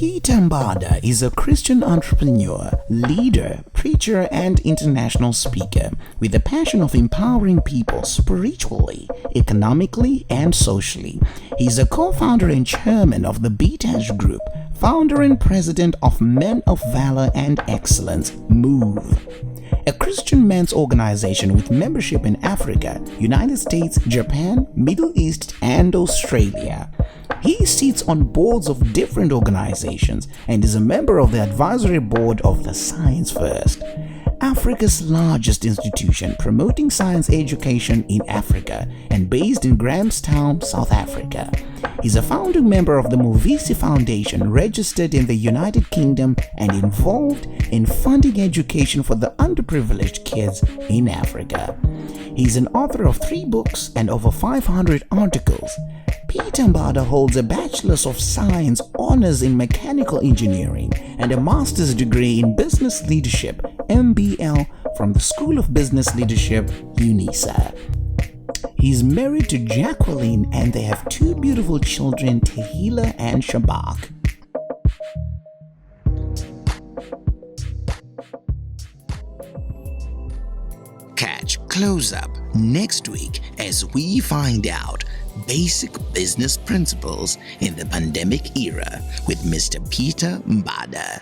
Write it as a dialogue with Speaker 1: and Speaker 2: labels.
Speaker 1: Peter Mbada is a Christian entrepreneur, leader, preacher, and international speaker with a passion of empowering people spiritually, economically, and socially. He's a co-founder and chairman of the BTAS Group, founder and president of Men of Valor and Excellence, MOVE, a Christian men's organization with membership in Africa, United States, Japan, Middle East, and Australia. He sits on boards of different organizations and is a member of the advisory board of the Science First, Africa's largest institution promoting science education in Africa and based in Grahamstown, South Africa. He's a founding member of the Movisi Foundation, registered in the United Kingdom and involved in funding education for the underprivileged kids in Africa. He's an author of 3 books and over 500 articles. Peter Mbada holds a Bachelor's of Science honors in Mechanical Engineering and a Master's degree in Business Leadership, MBL, from the School of Business Leadership, UNISA. He's married to Jacqueline and they have 2 beautiful children, Tehila and Shabak. Catch Close Up next week as we find out basic business principles in the pandemic era with Mr. Peter Mbada.